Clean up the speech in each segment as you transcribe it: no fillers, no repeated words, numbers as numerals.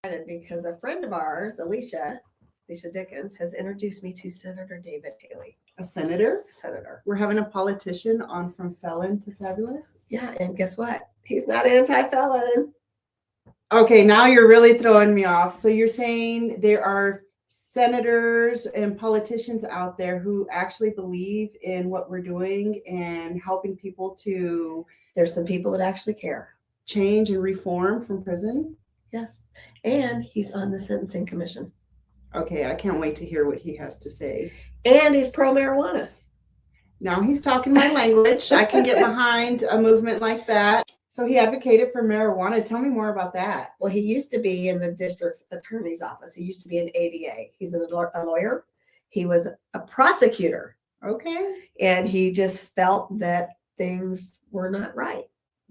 Because a friend of ours, Alicia Dickens, has introduced me to Senator David Haley. A senator? A senator. We're having a politician on From Felon to Fabulous? Yeah, and guess what? He's not anti-felon. Okay, now you're really throwing me off. So you're saying there are senators and politicians out there who actually believe in what we're doing and helping people to... There's some people that actually care. Change and reform from prison? Yes. And he's on the Sentencing Commission. Okay, I can't wait to hear what he has to say. And he's pro-marijuana. Now he's talking my language. I can get behind a movement like that. So he advocated for marijuana. Tell me more about that. Well, he used to be in the district's attorney's office. He used to be an ADA. He's a lawyer. He was a prosecutor. Okay. And he just felt that things were not right.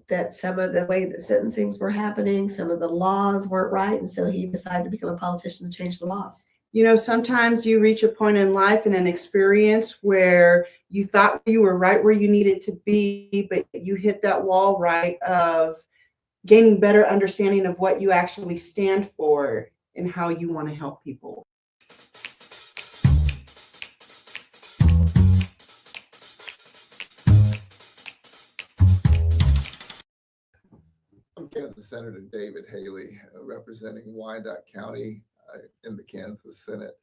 That some of the way that sentencings were happening, some of the laws weren't right. And so he decided to become a politician to change the laws. You know, sometimes you reach a point in life and an experience where you thought you were right where you needed to be, but you hit that wall right of gaining better understanding of what you actually stand for and how you want to help people. I'm Kansas Senator David Haley, representing Wyandotte County in the Kansas Senate.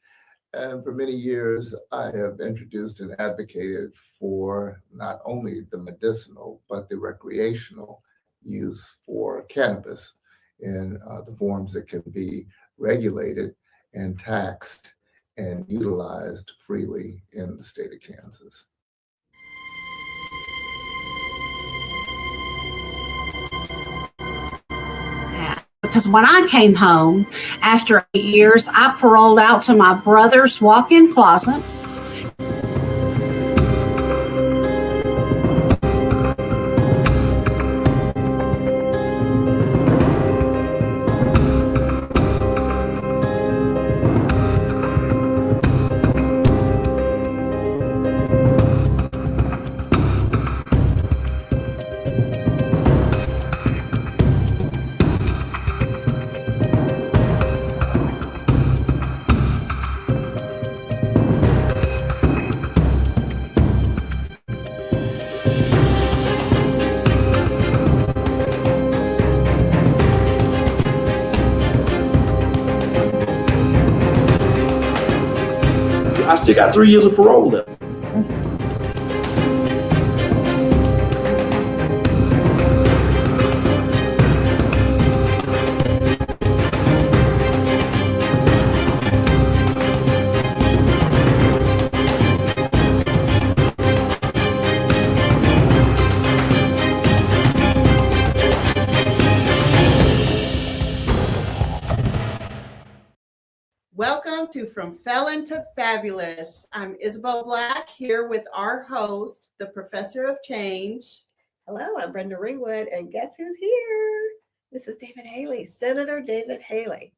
And for many years, I have introduced and advocated for not only the medicinal, but the recreational use for cannabis in the forms that can be regulated and taxed and utilized freely in the state of Kansas. Because when I came home after 8 years, I paroled out to my brother's walk-in closet. I still got 3 years of parole left. Welcome to From Felon to Fabulous. I'm Isabel Black here with our host, the Professor of Change. Hello, I'm Brenda Ringwood, and guess who's here? This is David Haley, Senator David Haley.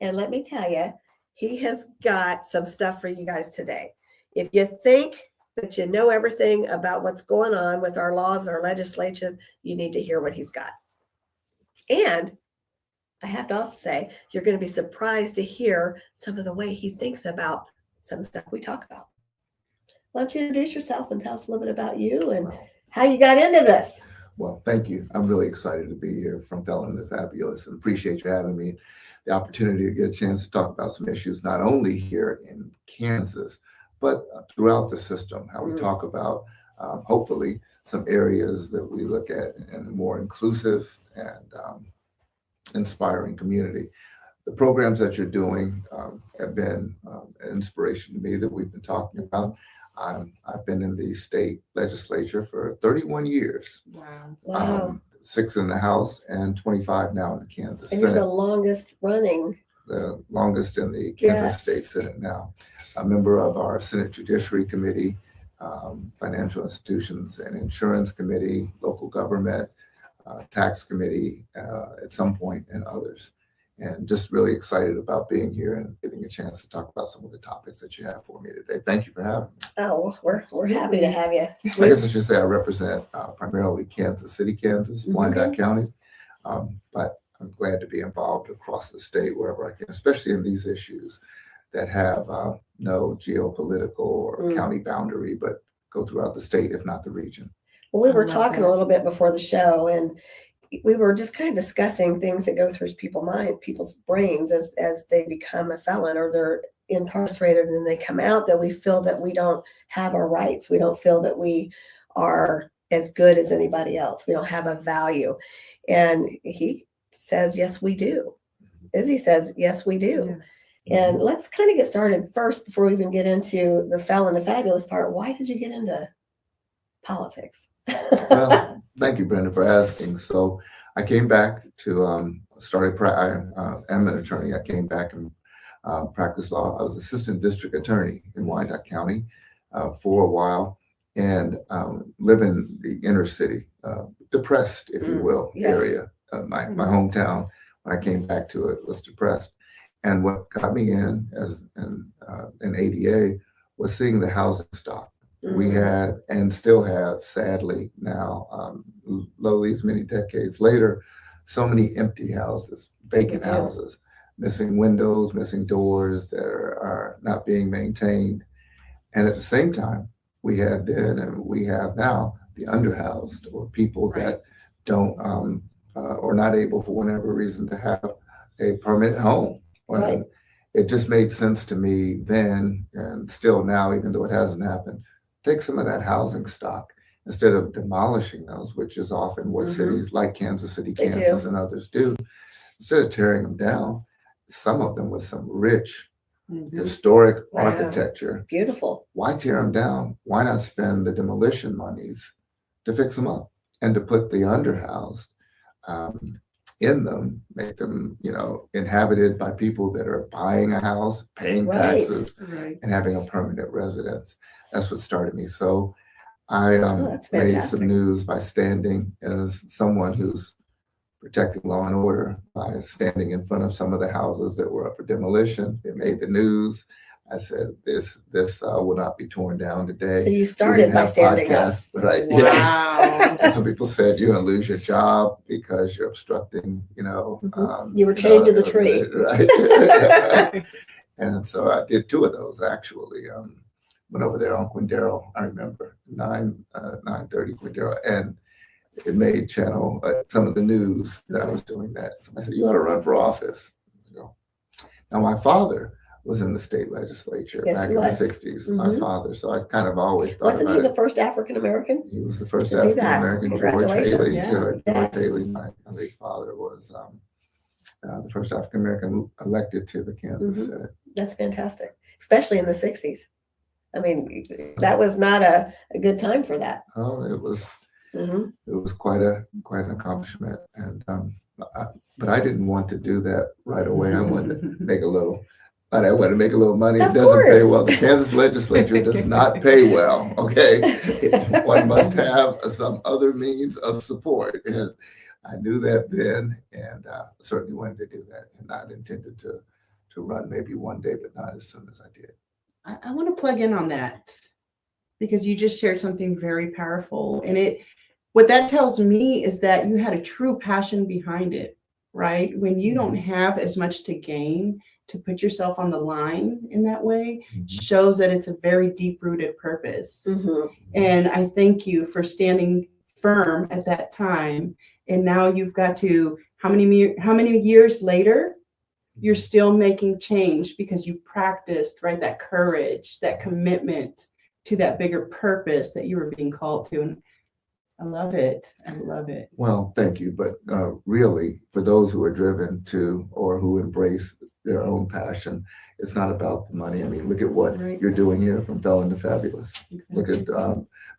And let me tell you, he has got some stuff for you guys today. If you think that you know everything about what's going on with our laws and our legislation, you need to hear what he's got. And I have to also say, you're going to be surprised to hear some of the way he thinks about some of the stuff we talk about. Why don't you introduce yourself and tell us a little bit about you and how you got into this? Well, thank you. I'm really excited to be here from Felon to Fabulous and appreciate you having me. The opportunity to get a chance to talk about some issues, not only here in Kansas, but throughout the system, how we talk about, hopefully, some areas that we look at in a more inclusive and inspiring community. The programs that you're doing have been an inspiration to me that we've been talking about. I've been in the state legislature for 31 years. Wow. 6 in the House and 25 now in the Kansas And Senate. you're the longest running. The longest in the Kansas State Senate now. A member of our Senate Judiciary Committee, Financial Institutions and Insurance Committee, Local Government, Tax Committee at some point, and others. And just really excited about being here and getting a chance to talk about some of the topics that you have for me today. Thank you for having me. Oh, we're happy to have you. I guess I should say I represent primarily Kansas City, Kansas, Wyandotte County. But I'm glad to be involved across the state wherever I can, especially in these issues that have no geopolitical or county boundary, but go throughout the state, if not the region. Well, we I were love talking that. a little bit before the show, and we were just kind of discussing things that go through people's brains as they become a felon or they're incarcerated and then they come out, that we feel that we don't have our rights. We don't feel that we are as good as anybody else. We don't have a value. And he says, yes, we do. Izzy says, yes, we do. Yes. And let's kind of get started first before we even get into the Felon and Fabulous part. Why did you get into politics? Well, thank you, Brenda, for asking. So I came back to I am an attorney. I came back and practiced law. I was assistant district attorney in Wyandotte County for a while, and live in the inner city, depressed, if you will, yes. area. My hometown, when I came back to it, was depressed. And what got me in as an ADA was seeing the housing stock. We had and still have, sadly now, lowly as many decades later, so many empty houses, vacant houses, missing windows, missing doors that are not being maintained. And at the same time, we had then and we have now the underhoused, or people that don't or not able for whatever reason to have a permanent home. Right. It just made sense to me then, and still now, even though it hasn't happened, take some of that housing stock instead of demolishing those, which is often what cities like Kansas City, Kansas, and others do. Instead of tearing them down, some of them with some rich historic architecture. Beautiful. Why tear them down? Why not spend the demolition monies to fix them up and to put the underhoused in them, make them, inhabited by people that are buying a house, paying taxes, and having a permanent residence. That's what started me. So I made some news by standing as someone who's protecting law and order by standing in front of some of the houses that were up for demolition. It made the news. I said, this will not be torn down today. So you started by standing up. Right? Wow. Yeah. And some people said you're going to lose your job because you're obstructing, you were chained to the tree. Right. And so I did two of those, actually. Went over there on Quindaro, I remember, 9:30 Quindaro, and it made channel some of the news that I was doing that. Somebody said, you ought to run for office. Now, my father was in the state legislature back in the 60s, my father. So I kind of always thought Wasn't he the first African-American? He was the first African-American. George Haley. Yeah. George Haley, my late father, was the first African-American elected to the Kansas Senate. That's fantastic, especially in the 60s. I mean, that was not a good time for that. Oh, it was. It was quite an accomplishment, and but I didn't want to do that right away. I wanted to make a little. But I want to make a little money. It doesn't pay well. The Kansas legislature does not pay well. Okay, one must have some other means of support, and I knew that then, and certainly wanted to do that, and not intended to run maybe one day, but not as soon as I did. I want to plug in on that because you just shared something very powerful, and what that tells me is that you had a true passion behind it, right? When you don't have as much to gain, to put yourself on the line in that way shows that it's a very deep-rooted purpose. And I thank you for standing firm at that time. And now you've got to, how many years later, you're still making change because you practiced, right? That courage, that commitment to that bigger purpose that you were being called to. And I love it. I love it. Well, thank you. But really, for those who are driven to or who embrace their own passion, it's not about the money. I mean, look at what you're doing here from Felon to Fabulous. Look at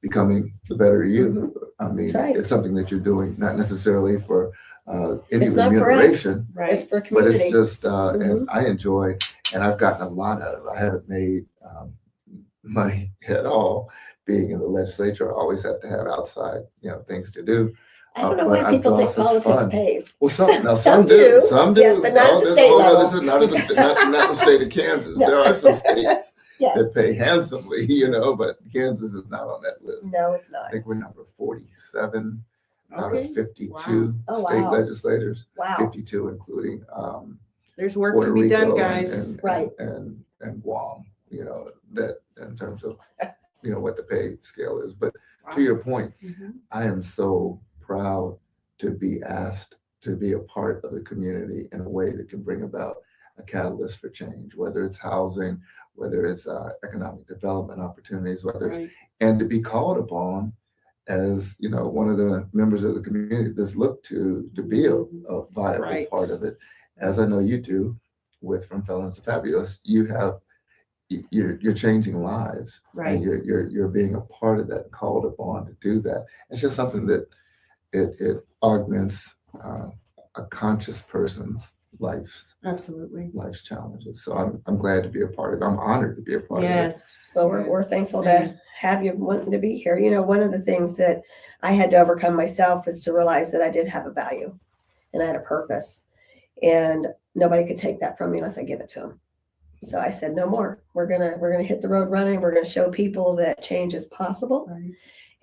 becoming the better you. I mean, it's something that you're doing, not necessarily for any remuneration, right? It's for community. But it's just, and I enjoy, and I've gotten a lot out of it. I haven't made money at all being in the legislature. I always have to have outside, things to do. I don't know why people think politics pays. Well, some do. Some do. Yes, but not at the state level. This is not the state of Kansas. No. There are some states that pay handsomely, but Kansas is not on that list. No, it's not. I think we're number 47 out Okay. of 52 Oh, state wow. legislators, Wow. 52 including There's work Puerto to be done, Rico guys. Right. and Guam, that in terms of, what the pay scale is. But Wow. to your point, Mhm. I am so proud to be asked to be a part of the community in a way that can bring about a catalyst for change, whether it's housing, whether it's economic development opportunities, whether it's, Right. and to be called upon as, one of the members of the community that's looked to be a viable Right. part of it, as I know you do with From Felons to Fabulous. You're changing lives, Right. and you're being a part of that, called upon to do that. It's just something that it augments a conscious person's Absolutely. life's challenges. So I'm glad to be a part of it. I'm honored to be a part of it. Yes. Well, we're Yes. thankful Same. to have you wanting to be here. One of the things that I had to overcome myself is to realize that I did have a value and I had a purpose, and nobody could take that from me unless I give it to them. So I said, no more. We're gonna hit the road running. We're gonna show people that change is possible, Right.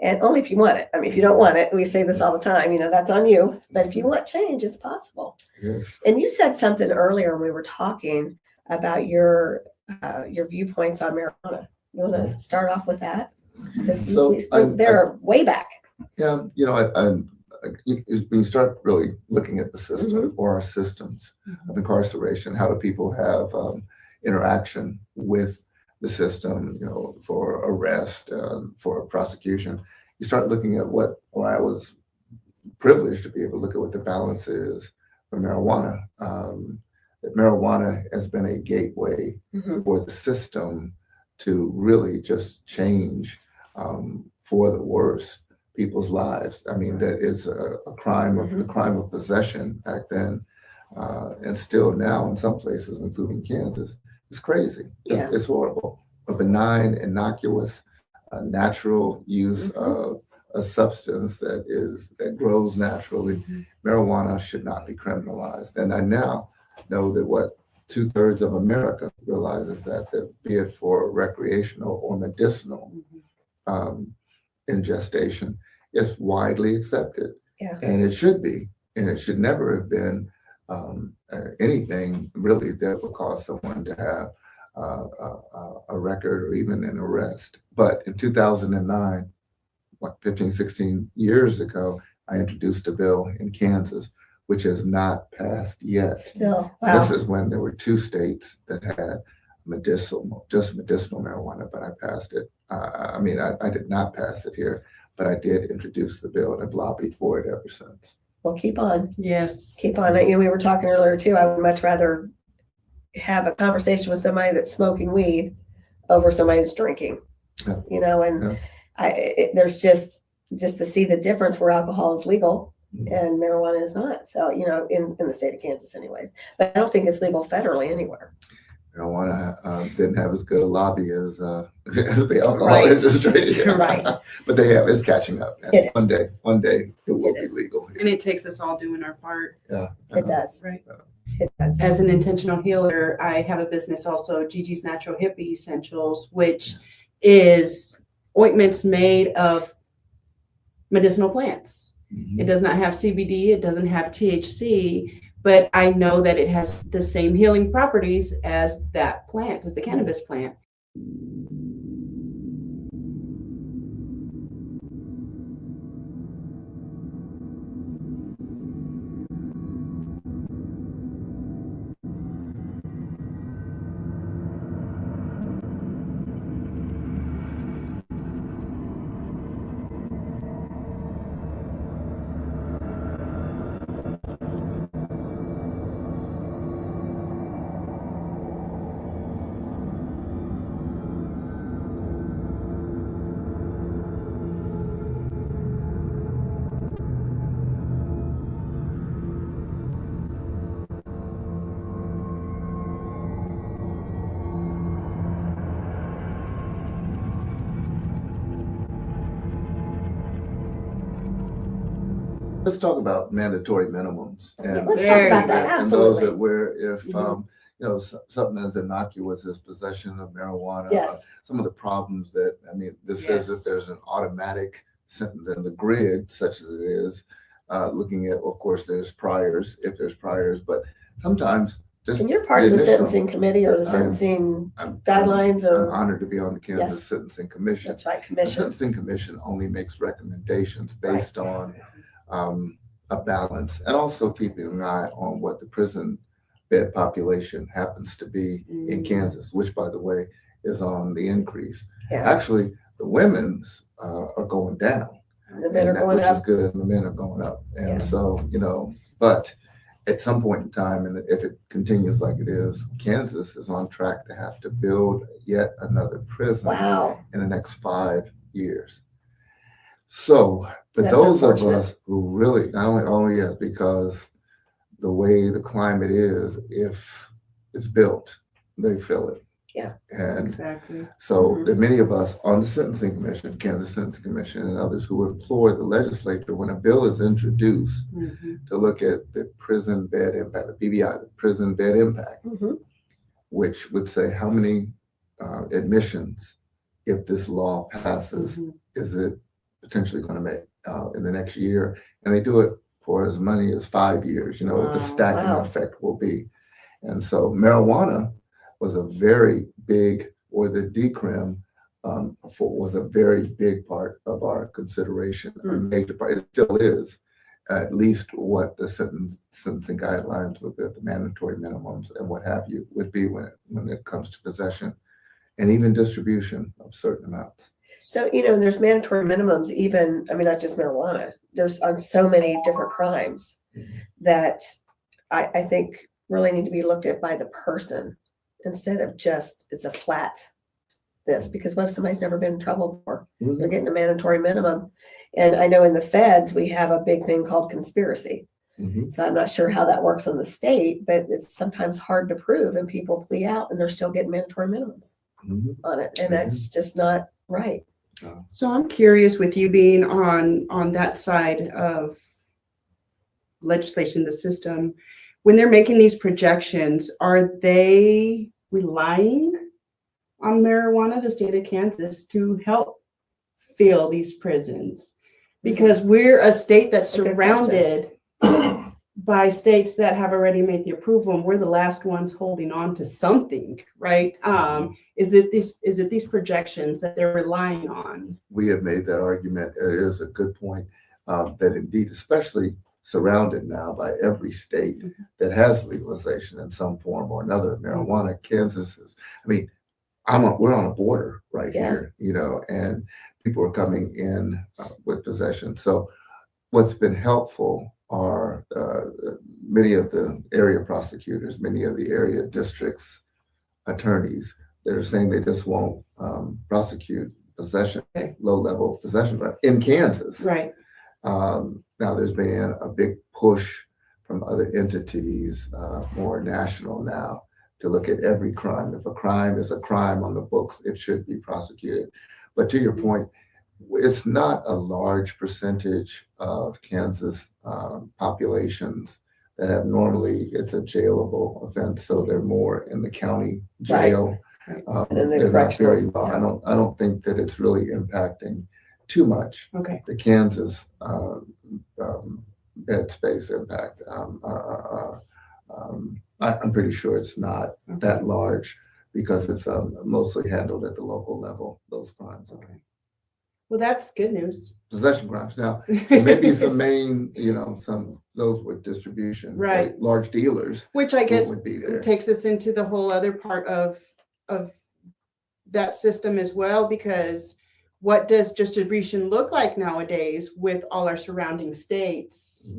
and only if you want it. I mean, if you don't want it, we say this all the time. That's on you. But if you want change, it's possible. Yes. And you said something earlier when we were talking about your viewpoints on marijuana. You want to start off with that? Because So they're way back. Yeah, when you start really looking at the system or our systems of incarceration, how do people have interaction with the system, for arrest, for prosecution? You start looking at I was privileged to be able to look at what the balance is for marijuana. That marijuana has been a gateway for the system to really just change for the worse people's lives. I mean, that is a crime of the crime of possession back then, and still now in some places, including Kansas. It's crazy. It's horrible. A benign, innocuous, natural use of a substance that grows naturally. Marijuana should not be criminalized. And I now know that 2/3 of America realizes that be it for recreational or medicinal ingestion, it's widely accepted. Yeah. And it should be. And it should never have been anything really that would cause someone to have a record or even an arrest. But in 2009, 15, 16 years ago, I introduced a bill in Kansas, which has not passed yet. Still, wow. This is when there were 2 states that had just medicinal marijuana, but I passed it. I did not pass it here, but I did introduce the bill, and I've lobbied for it ever since. Well, keep on. Yes. Keep on. We were talking earlier too. I would much rather have a conversation with somebody that's smoking weed over somebody that's drinking. Yeah. There's just to see the difference where alcohol is legal and marijuana is not. So, in the state of Kansas anyways, but I don't think it's legal federally anywhere. Marijuana didn't have as good a lobby as the alcohol Right. industry. Right. But it's catching up. And It is. One day it will It be is. legal. And it takes us all doing our part. Yeah. It does. Right. It does. As an intentional healer, I have a business also, Gigi's Natural Hippie Essentials, which is ointments made of medicinal plants. It does not have CBD, it doesn't have THC, but I know that it has the same healing properties as that plant, as the cannabis plant. Let's talk about mandatory minimums. And Let's talk about that. And those Absolutely. that where if Mhm. something as innocuous as possession of marijuana, Yes. some of the problems that this says that Yes. there's an automatic sentence in the grid, such as it is, looking at, of course, there's priors, if there's priors, but sometimes just And you're part of the initial- sentencing committee or the I'm- sentencing I'm- guidelines I'm or, honored to be on the Kansas Yes. Sentencing Commission. that's right, The commission. Sentencing Commission only makes recommendations based on a balance, and also keeping an eye on what the prison bed population happens to be in Kansas, which, by the way, is on the increase. Yeah, Actually, the women's are going down, the men are going which is up. good, and the men are going up. And Yeah. so, but at some point in time, and if it continues like it is, Kansas is on track to have to build yet another prison Wow. in the next 5 years. So, but That's those of unfortunate. us who really, not only, oh yes, because the way the climate is, if it's built, they fill it. Yeah. And Exactly. so Mhm. there are many of us on the Sentencing Commission, Kansas Sentencing Commission, and others who implore the legislature when a bill is introduced to look at the prison bed impact, the PBI, the prison bed impact, Mhm. which would say how many admissions, if this law passes, is it potentially going to make in the next year? And they do it for as many as 5 years, what the Wow. stacking Wow. effect will be. And so marijuana was a very big, or the decrim was a very big part of our consideration, a major part. It still is, at least what the sentencing guidelines would be, the mandatory minimums and what have you would be when it comes to possession and even distribution of certain amounts. So, there's mandatory minimums, even, I mean, not just marijuana, there's on so many different crimes that I think really need to be looked at by the person instead of just, it's a flat this, because what if somebody's never been in trouble before? They're getting a mandatory minimum. And I know in the feds, we have a big thing called conspiracy. So I'm not sure how that works on the state, but it's sometimes hard to prove, and people plea out and they're still getting mandatory minimums on it. And that's just not right. So I'm curious, with you being on that side of legislation, the system, when they're making these projections, are they relying on marijuana, the state of Kansas, to help fill these prisons? Because we're a state that's A good question. surrounded by states that have already made the approval, and we're the last ones holding on to something, right? Is it these projections that they're relying on? We have made that argument. It is a good point that indeed, especially surrounded now by every state that has legalization in some form or another of marijuana. Kansas is, I mean, we're on a border right here, and people are coming in with possession. So what's been helpful are many of the area prosecutors, many of the area districts attorneys that are saying they just won't prosecute possession, low-level possession in Kansas. Right. Now there's been a big push from other entities, more national now, to look at every crime. If a crime is a crime on the books, it should be prosecuted. But to your point, it's not a large percentage of Kansas populations that have normally, it's a jailable offense, so they're more in the county jail. Right. They're not very long. I don't think that it's really impacting too much the Kansas bed space impact. I'm pretty sure it's not that large because it's mostly handled at the local level, those crimes. Well, that's good news. Possession crimes. Now, there may be some main, some those with distribution, Right. large dealers, Which I guess would be there. takes us into the whole other part of that system as well, because what does distribution look like nowadays with all our surrounding states?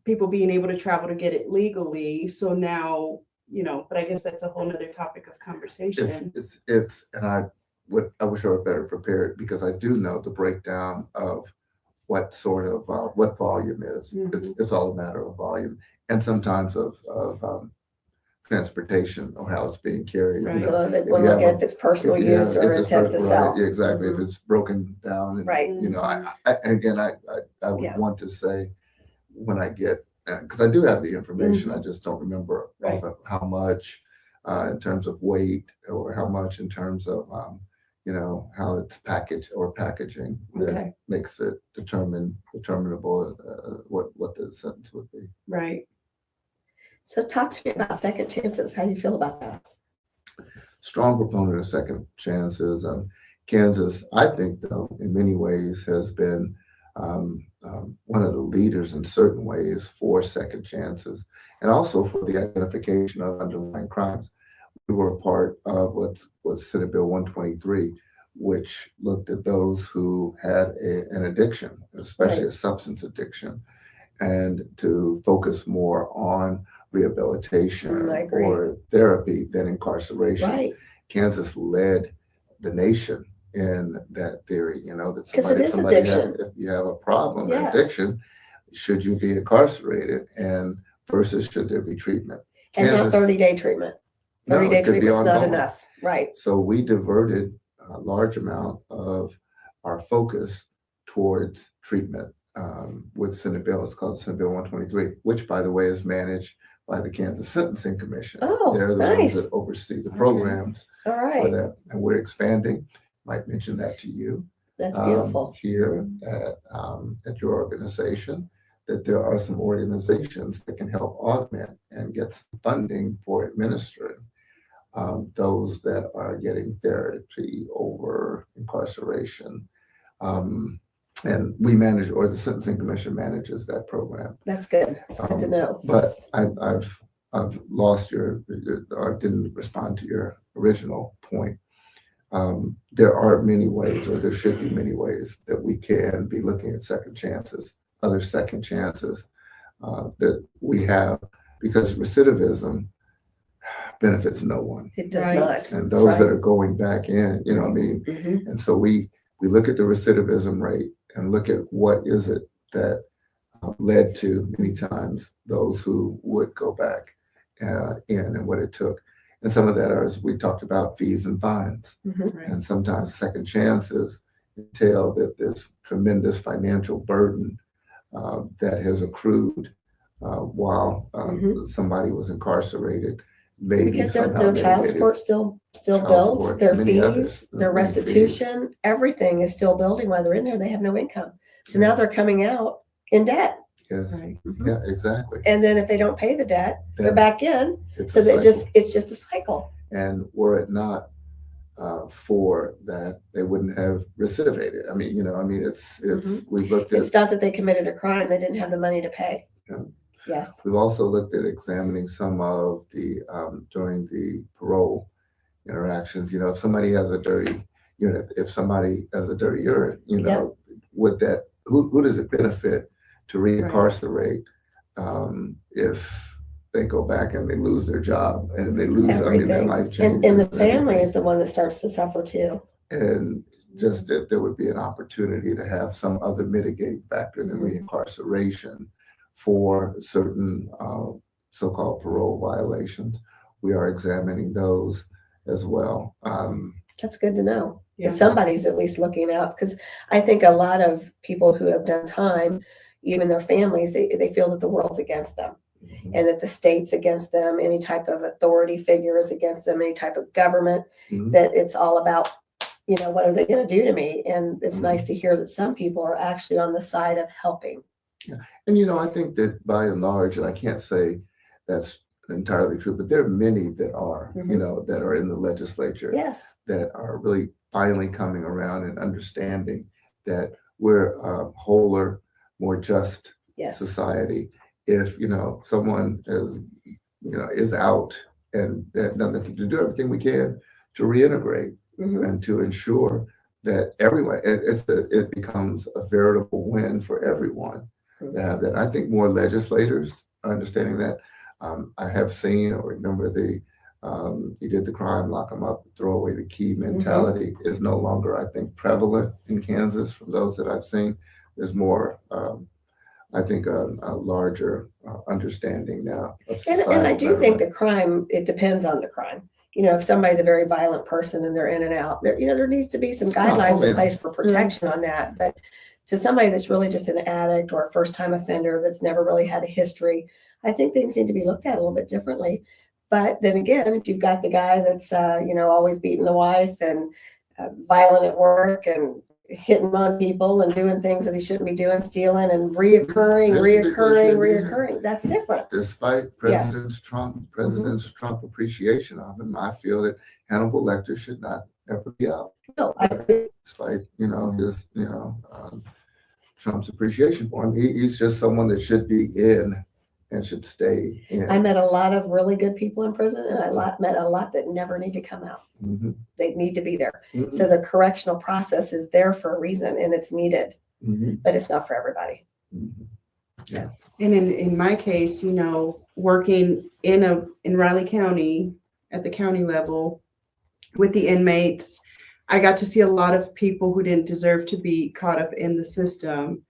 People being able to travel to get it legally. So now, but I guess that's a whole nother topic of conversation. It's and I wish I were better prepared, because I do know the breakdown of what sort of what volume is. It's all a matter of volume, and sometimes of transportation or how it's being carried. Right. They want to look at if it's personal use or intent to sell. Yeah, exactly. If it's broken down, and, Right. I would want to say when I get, because I do have the information, I just don't remember Right. how much in terms of weight or how much in terms of how it's packaged or packaging that Okay. makes it determinable what the sentence would be. Right. So talk to me about second chances. How do you feel about that? Strong proponent of second chances. Kansas, I think, though, in many ways has been one of the leaders in certain ways for second chances and also for the identification of underlying crimes. We were a part of what was Senate Bill 123, which looked at those who had an addiction, especially a substance addiction, and to focus more on rehabilitation or therapy than incarceration. Right. Kansas led the nation in that theory, that somebody if you have a problem, addiction, should you be incarcerated and versus should there be treatment? And not 30-day treatment. 30-day treatment's not enough. Right. So we diverted a large amount of our focus towards treatment with Senate Bill. It's called Senate Bill 123, which, by the way, is managed by the Kansas Sentencing Commission. Oh, they're the ones that oversee the programs All for right. that. And we're expanding. Might mention that to you. That's beautiful. Here at your organization, that there are some organizations that can help augment and get some funding for administering those that are getting therapy over incarceration. And we manage, or the Sentencing Commission manages that program. That's good. It's good to know. But I've lost or didn't respond to your original point. There are many ways, or there should be many ways that we can be looking at second chances, other second chances that we have, because recidivism benefits no one. It does Right. not. And That's those right. that are going back in, Mhm. and so we look at the recidivism rate and look at what is it that led to many times those who would go back in and what it took. And some of that are, as we talked about, fees and fines. Mhm. Right. And sometimes second chances entail that this tremendous financial burden that has accrued while somebody was incarcerated. Maybe Because their somehow child mitigated. support still Child builds, support, their many fees, others, their many fees. restitution, everything is still building while they're in there. They have no income. So now they're coming out in debt. Yes. Right. Yeah, exactly. And then if they don't pay the debt, they're Then back in. it's So a that cycle. it's just a cycle. And were it not for that, they wouldn't have recidivated. It's we've looked at. It's not that they committed a crime, they didn't have the money to pay. Yeah. Yes. We've also looked at examining some of the during the parole interactions. If somebody has a dirty unit, if somebody has a dirty urine, would that who does it benefit to reincarcerate if they go back and they lose their job and they lose their Everything. life changes? And the family everything. is the one that starts to suffer too. And just if there would be an opportunity to have some other mitigating factor than reincarceration for certain so-called parole violations, we are examining those as well. That's good to know. Yeah. That somebody's at least looking out, because I think a lot of people who have done time, even their families, they feel that the world's against them and that the state's against them, any type of authority figure is against them, any type of government, that it's all about, what are they going to do to me? And it's nice to hear that some people are actually on the side of helping. Yeah. And, I think that by and large, and I can't say that's entirely true, but there are many that are, that are in the legislature Yes. that are really finally coming around and understanding that we're a wholer, more just Yes. society. If, someone is out and nothing to do everything we can to reintegrate and to ensure that everyone, it becomes a veritable win for everyone to have that. I think more legislators are understanding that. I have seen or remember you did the crime, lock them up, throw away the key mentality is no longer, I think, prevalent in Kansas from those that I've seen. There's more, I think, a larger understanding now of societal And I do think betterment. the crime, it depends on the crime. If somebody's a very violent person and they're in and out, there needs to be some guidelines in place for protection on that. But to somebody that's really just an addict or a first-time offender that's never really had a history, I think things need to be looked at a little bit differently. But then again, if you've got the guy that's, always beating the wife and violent at work and hitting on people and doing things that he shouldn't be doing, stealing and reoccurring. That's different. Despite President Trump appreciation of him, I feel that Hannibal Lecter should not ever be out. No, I agree. Despite his Trump's appreciation for him, he's just someone that should be in and should stay in. I met a lot of really good people in prison, and I met a lot that never need to come out. Mm-hmm. They need to be there. Mm-hmm. So the correctional process is there for a reason, and it's needed, Mm-hmm. but it's not for everybody. Mm-hmm. Yeah. And in my case, working in Riley County at the county level with the inmates, I got to see a lot of people who didn't deserve to be caught up in the system.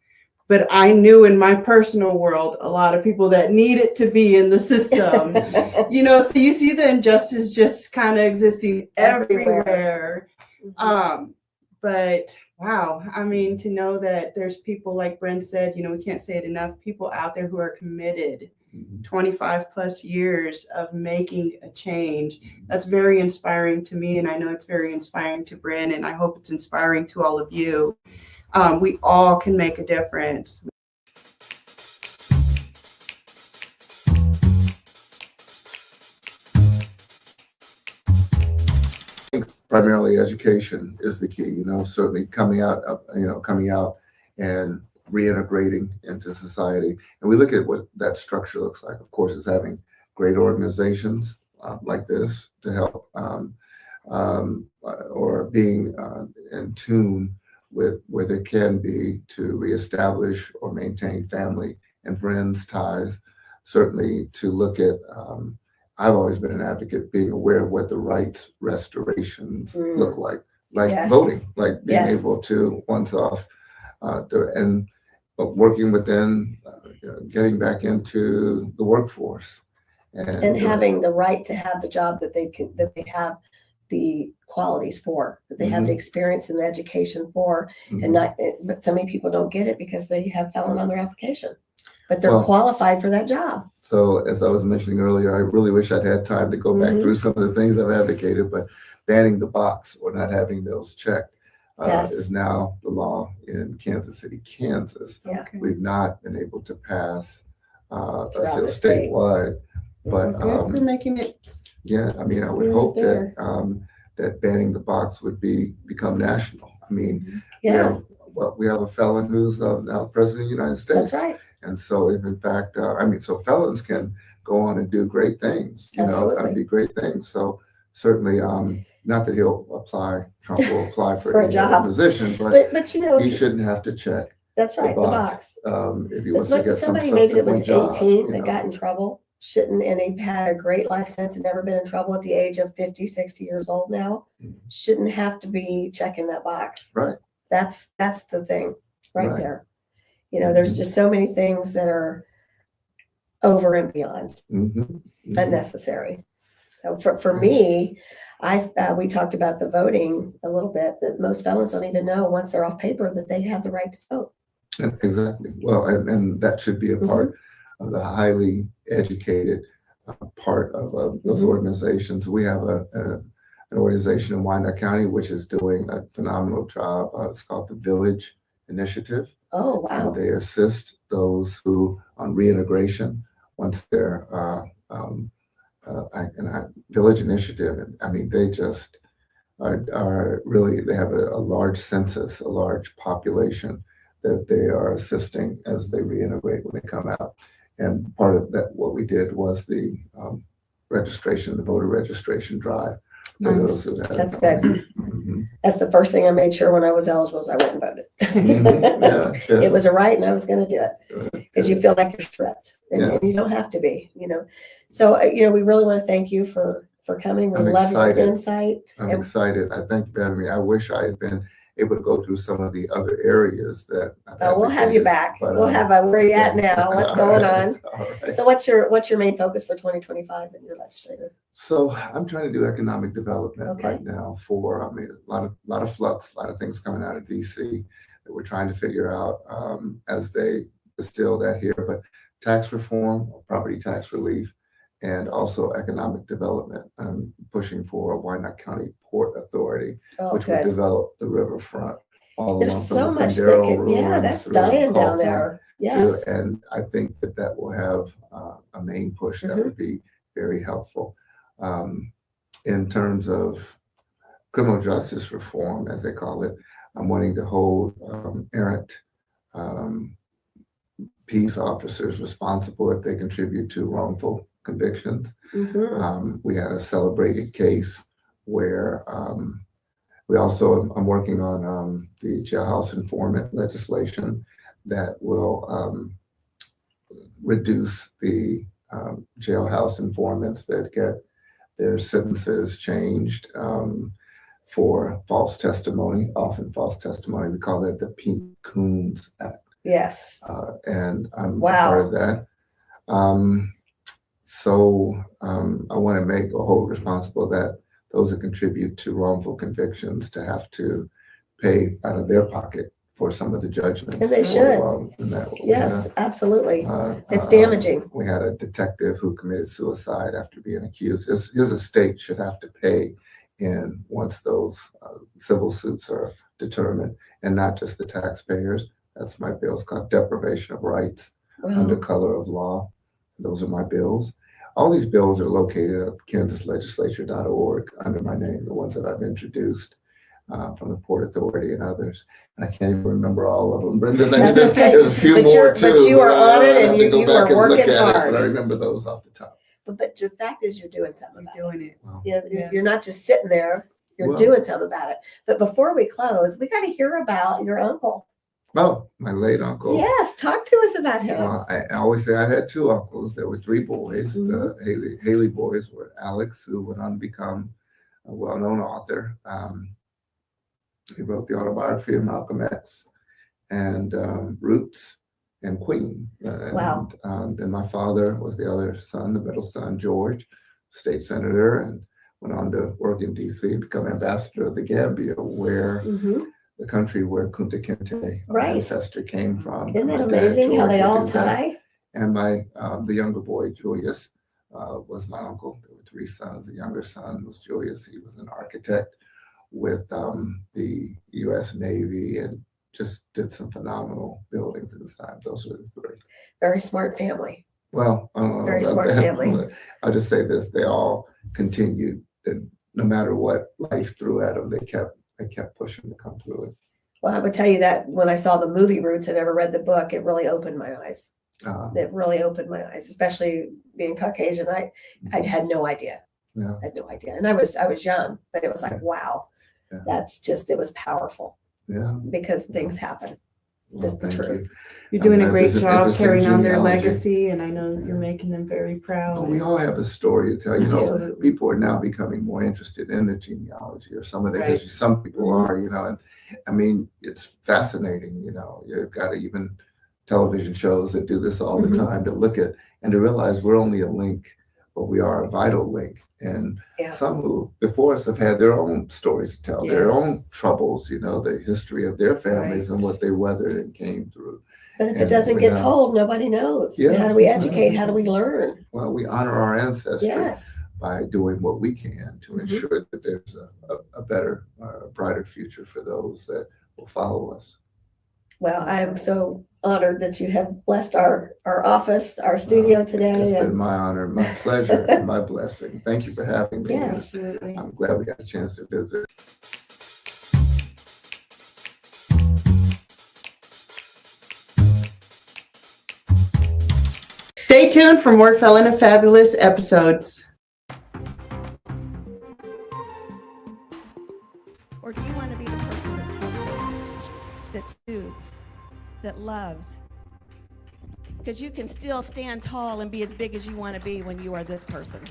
But I knew in my personal world, a lot of people that needed to be in the system, so you see the injustice just kind of existing everywhere. But wow, I mean, to know that there's people, like Brent said, we can't say it enough, people out there who are committed, 25 plus years of making a change. That's very inspiring to me. And I know it's very inspiring to Brent, and I hope it's inspiring to all of you. We all can make a difference. Primarily education is the key, certainly coming out and reintegrating into society. And we look at what that structure looks like. Of course, it's having great organizations like this to help or being in tune with where there can be to reestablish or maintain family and friends ties. Certainly to look at, I've always been an advocate being aware of what the rights restorations look like Yes. voting, like being Yes. able to once off, working within, getting back into the workforce. And having the right to have the job that they have the qualities for, that they have the experience and the education for, and not. But so many people don't get it because they have felon on their application, but they're qualified for that job. So as I was mentioning earlier, I really wish I'd had time to go back through some of the things I've advocated, but banning the box or not having those checked is now the law in Kansas City, Kansas. Yeah. We've not been able to pass Throughout still the state. statewide. But We're making it. yeah, I mean, I would hope that that banning the box would become national. I mean, Yeah, we have a felon who's now president of the United States. that's right. And so if in fact, so felons can go on and do great things, Absolutely. that'd be great things. So certainly, not that Trump will apply for For a any job. other position, but But he shouldn't have to check that's right. The box. if he wants to Look, get some somebody maybe that was subsequent job. 18 that got in trouble shouldn't, and they've had a great life since and never been in trouble at the age of 50, 60 years old now, shouldn't have to be checking that box. Right. That's the thing right Right. there. There's just so many things that are over and beyond unnecessary. So for me, we talked about the voting a little bit, that most felons don't even know once they're off paper that they have the right to vote. Exactly. Well, and that should be a part of the highly educated part of those organizations. We have an organization in Wyandotte County which is doing a phenomenal job. It's called the Village Initiative. Oh, wow. And they assist those who on reintegration once they're Village Initiative. And I mean, they just are really, they have a large census, a large population that they are assisting as they reintegrate when they come out. And part of that, what we did was the registration, the voter registration drive. For those who had, That's good. That's the first thing I made sure when I was eligible is I went and voted. Yeah, sure. It was a right and I was going to do it because you feel like you're stripped and, Yeah. and you don't have to be, So, we really want to thank you for coming. We I'm love your excited. insight. I'm And- excited. I thank you for having me. I wish I had been able to go through some of the other areas that I've we'll have you advocated, back. but, We'll have where you at now, what's all going right, on. all right. So what's your main focus for 2025 in your legislature? So I'm trying to do economic development Okay. right now for, a lot of flux, a lot of things coming out of DC that we're trying to figure out as they distill that here, but tax reform, property tax relief, and also economic development. I'm pushing for a Wyandotte County Port Authority, Oh, which would good. develop the riverfront all There's along so from the much that Condero could, yeah, ruins that's through dying down Kaufman there. Yes. and I think that that will have a main push that would be very helpful. In terms of criminal justice reform, as they call it, I'm wanting to hold errant peace officers responsible if they contribute to wrongful convictions. We had a celebrated case where I'm working on the jailhouse informant legislation that will reduce the jailhouse informants that get their sentences changed for false testimony, often false testimony. We call that the Pete Coons Act. Yes. And I'm Wow. part of that. I want to make a hold responsible that those that contribute to wrongful convictions to have to pay out of their pocket for some of the judgments. And they should. Yes, absolutely. It's damaging. We had a detective who committed suicide after being accused. His estate should have to pay in once those civil suits are determined, and not just the taxpayers. That's my bill. It's called deprivation of rights under color of law. Those are my bills. All these bills are located at kansaslegislature.org under my name, the ones that I've introduced from the Port Authority and others. And I can't even remember all of them. Brenda, there's a few but more too. But you are on it and you are working hard. But I remember those off the top. But the fact is you're doing something about Doing it. Well, You're not just sitting there, you're doing something about it. But before we close, we got to hear about your uncle. Oh, my late uncle. Yes, talk to us about him. Well, I always say I had two uncles. There were three boys. The Haley boys were Alex, who went on to become a well-known author. He wrote the autobiography of Malcolm X, and Roots and Queen. Wow. Then my father was the other son, the middle son, George, state senator, and went on to work in D.C. and become ambassador of the Gambia, where the country where Kunta Kinte, my ancestor, came from. Isn't that amazing how they all tie? And the younger boy, Julius, was my uncle. There were three sons. The younger son was Julius. He was an architect with the U.S. Navy and just did some phenomenal buildings at this time. Those were the three. Very smart family. Well, very smart family. I'll just say this: they all continued, and no matter what life threw at them, they kept pushing to come through it. Well, I would tell you that when I saw the movie Roots and never read the book, it really opened my eyes. It really opened my eyes, especially being Caucasian. I had no idea. Yeah. I had no idea. And I was young, but it was like, wow, it was powerful. Yeah. Because things happen. Well, that's the truth. You're doing a great job carrying on their legacy, and I know you're making them very proud. Well, we all have a story to tell. You know, people are now becoming more interested in the genealogy or some of the history. Some people are, and I mean, it's fascinating. You've got even television shows that do this all the time to look at and to realize we're only a link, but we are a vital link. And some who before us have had their own stories to tell, their own troubles, the history of their families and what they weathered and came through. But if it doesn't get told, nobody knows. Yeah. How do we educate? How do we learn? Well, we honor our ancestry by doing what we can to ensure that there's a better, brighter future for those that will follow us. Well, I'm so honored that you have blessed our office, our studio today. It's been my honor, my pleasure, and my blessing. Thank you for having me. Yes, absolutely. I'm glad we got a chance to visit. Stay tuned for more Felon and Fabulous episodes. Or do you want to be the person that helps, that soothes, that loves? Because you can still stand tall and be as big as you want to be when you are this person.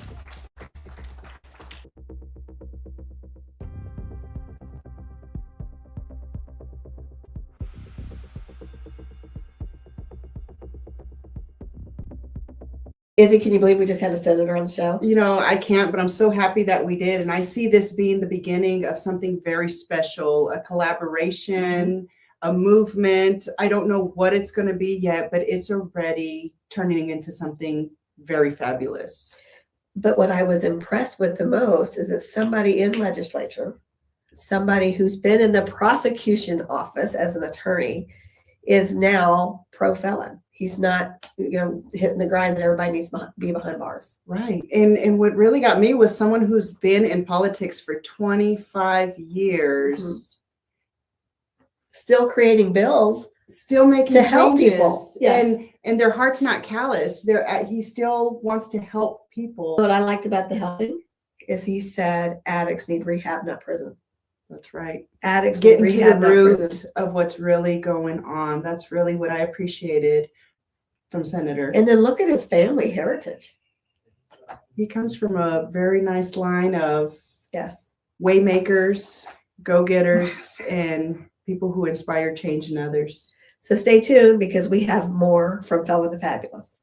Izzy, can you believe we just had a senator on the show? I can't, but I'm so happy that we did. And I see this being the beginning of something very special, a collaboration, a movement. I don't know what it's going to be yet, but it's already turning into something very fabulous. But what I was impressed with the most is that somebody in legislature, somebody who's been in the prosecution office as an attorney, is now pro-felon. He's not, hitting the grind that everybody needs to be behind bars. Right. And what really got me was someone who's been in politics for 25 years, Still creating bills. still making To help changes. people. Yes. And their heart's not calloused. He still wants to help people. What I liked about the helping is he said addicts need rehab, not prison. That's right. Addicts Getting need to rehab, the not root prison. of what's really going on. That's really what I appreciated from Senator. And then look at his family heritage. He comes from a very nice line of Yes. waymakers, go-getters, and people who inspire change in others. So stay tuned because we have more from Felon to Fabulous.